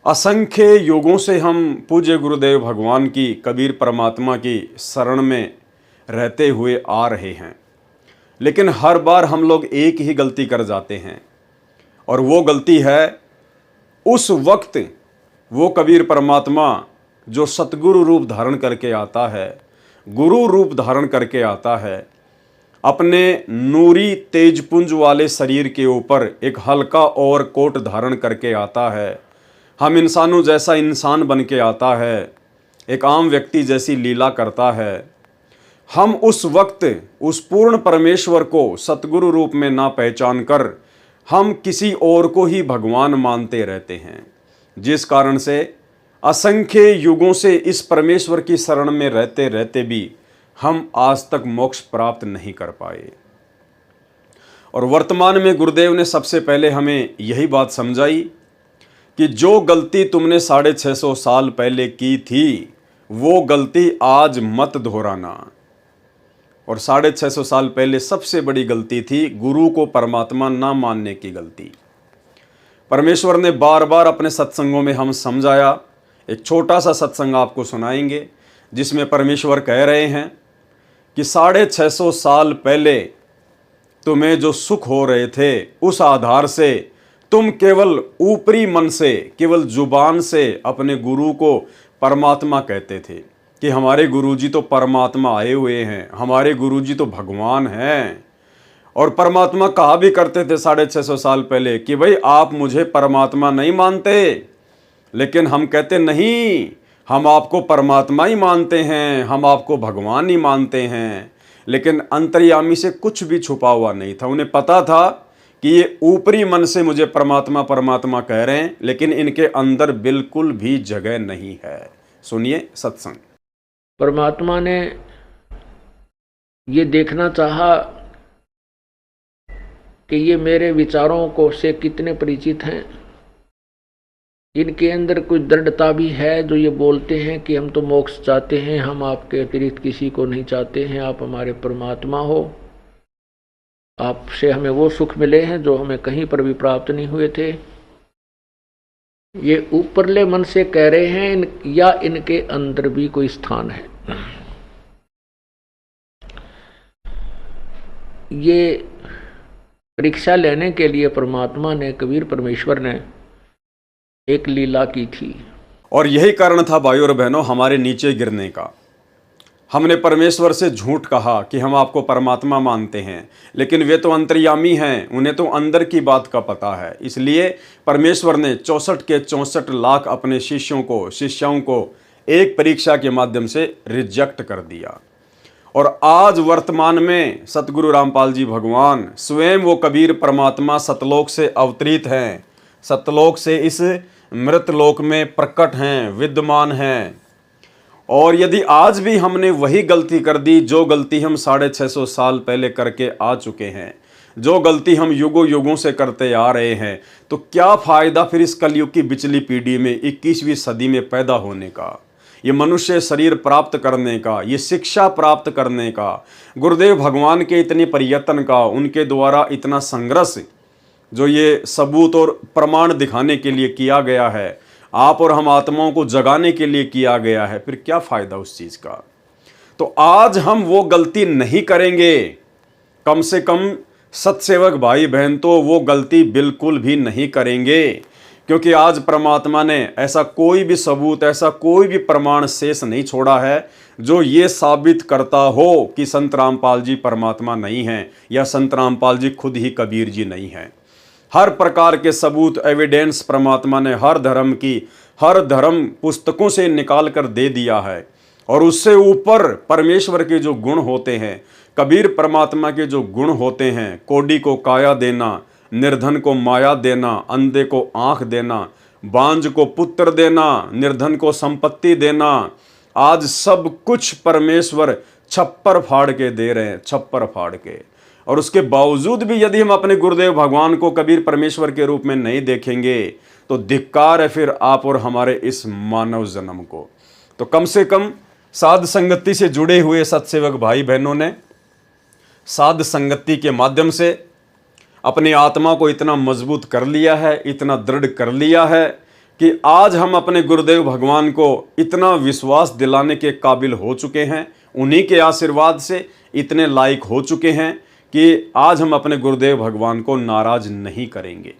असंख्य युगों से हम पूज्य गुरुदेव भगवान की, कबीर परमात्मा की शरण में रहते हुए आ रहे हैं। लेकिन हर बार हम लोग एक ही गलती कर जाते हैं, और वो गलती है उस वक्त वो कबीर परमात्मा जो सतगुरु रूप धारण करके आता है, गुरु रूप धारण करके आता है, अपने नूरी तेजपुंज वाले शरीर के ऊपर एक हल्का और कोट धारण करके आता है, हम इंसानों जैसा इंसान बन के आता है, एक आम व्यक्ति जैसी लीला करता है। हम उस वक्त उस पूर्ण परमेश्वर को सतगुरु रूप में ना पहचान कर हम किसी और को ही भगवान मानते रहते हैं, जिस कारण से असंख्य युगों से इस परमेश्वर की शरण में रहते रहते भी हम आज तक मोक्ष प्राप्त नहीं कर पाए। और वर्तमान में गुरुदेव ने सबसे पहले हमें यही बात समझाई कि जो गलती तुमने 650 साल पहले की थी वो गलती आज मत दोहराना। और 650 साल पहले सबसे बड़ी गलती थी गुरु को परमात्मा ना मानने की गलती। परमेश्वर ने बार बार अपने सत्संगों में हम समझाया। एक छोटा सा सत्संग आपको सुनाएंगे जिसमें परमेश्वर कह रहे हैं कि 650 साल पहले तुम्हें जो सुख हो रहे थे उस आधार से तुम केवल ऊपरी मन से, केवल जुबान से अपने गुरु को परमात्मा कहते थे कि हमारे गुरुजी तो परमात्मा आए हुए हैं, हमारे गुरुजी तो भगवान हैं। और परमात्मा कहा भी करते थे 650 साल पहले कि भाई आप मुझे परमात्मा नहीं मानते, लेकिन हम कहते नहीं, हम आपको परमात्मा ही मानते हैं, हम आपको भगवान ही मानते हैं। लेकिन अंतर्यामी से कुछ भी छुपा हुआ नहीं था। उन्हें पता था कि ये ऊपरी मन से मुझे परमात्मा परमात्मा कह रहे हैं, लेकिन इनके अंदर बिल्कुल भी जगह नहीं है। सुनिए सत्संग। परमात्मा ने ये देखना चाहा कि ये मेरे विचारों को से कितने परिचित हैं, इनके अंदर कुछ दृढ़ता भी है जो ये बोलते हैं कि हम तो मोक्ष चाहते हैं, हम आपके अतिरिक्त किसी को नहीं चाहते हैं, आप हमारे परमात्मा हो, आपसे हमें वो सुख मिले हैं जो हमें कहीं पर भी प्राप्त नहीं हुए थे। ये ऊपरले मन से कह रहे हैं या इनके अंदर भी कोई स्थान है। ये परीक्षा लेने के लिए परमात्मा ने, कबीर परमेश्वर ने एक लीला की थी। और यही कारण था भाइयों और बहनों हमारे नीचे गिरने का। हमने परमेश्वर से झूठ कहा कि हम आपको परमात्मा मानते हैं, लेकिन वे तो अंतर्यामी हैं, उन्हें तो अंदर की बात का पता है। इसलिए परमेश्वर ने 64 के 64 लाख अपने शिष्यों को एक परीक्षा के माध्यम से रिजेक्ट कर दिया। और आज वर्तमान में सतगुरु रामपाल जी भगवान स्वयं वो कबीर परमात्मा सतलोक से अवतरित हैं, सतलोक से इस मृतलोक में प्रकट हैं, विद्यमान हैं। और यदि आज भी हमने वही गलती कर दी जो गलती हम 650 साल पहले करके आ चुके हैं, जो गलती हम युगों युगों से करते आ रहे हैं, तो क्या फ़ायदा फिर इस कलयुग की बिचली पीढ़ी में 21वीं सदी में पैदा होने का, ये मनुष्य शरीर प्राप्त करने का, ये शिक्षा प्राप्त करने का, गुरुदेव भगवान के इतने प्रयत्न का, उनके द्वारा इतना संघर्ष जो ये सबूत और प्रमाण दिखाने के लिए किया गया है, आप और हम आत्माओं को जगाने के लिए किया गया है, फिर क्या फ़ायदा उस चीज़ का। तो आज हम वो गलती नहीं करेंगे, कम से कम सत्सेवक भाई बहन तो वो गलती बिल्कुल भी नहीं करेंगे, क्योंकि आज परमात्मा ने ऐसा कोई भी सबूत, ऐसा कोई भी प्रमाण शेष नहीं छोड़ा है जो ये साबित करता हो कि संत रामपाल जी परमात्मा नहीं हैं या संत रामपाल जी खुद ही कबीर जी नहीं हैं। हर प्रकार के सबूत, एविडेंस परमात्मा ने हर धर्म पुस्तकों से निकाल कर दे दिया है। और उससे ऊपर परमेश्वर के जो गुण होते हैं, कबीर परमात्मा के जो गुण होते हैं, कोडी को काया देना, निर्धन को माया देना, अंधे को आंख देना, बांझ को पुत्र देना, निर्धन को संपत्ति देना, आज सब कुछ परमेश्वर छप्पर फाड़ के दे रहे हैं, छप्पर फाड़ के। और उसके बावजूद भी यदि हम अपने गुरुदेव भगवान को कबीर परमेश्वर के रूप में नहीं देखेंगे तो धिक्कार है फिर आप और हमारे इस मानव जन्म को। तो कम से कम साध संगति से जुड़े हुए सत्सेवक भाई बहनों ने साध संगति के माध्यम से अपनी आत्मा को इतना मजबूत कर लिया है, इतना दृढ़ कर लिया है कि आज हम अपने गुरुदेव भगवान को इतना विश्वास दिलाने के काबिल हो चुके हैं, उन्हीं के आशीर्वाद से इतने लायक हो चुके हैं कि आज हम अपने गुरुदेव भगवान को नाराज नहीं करेंगे।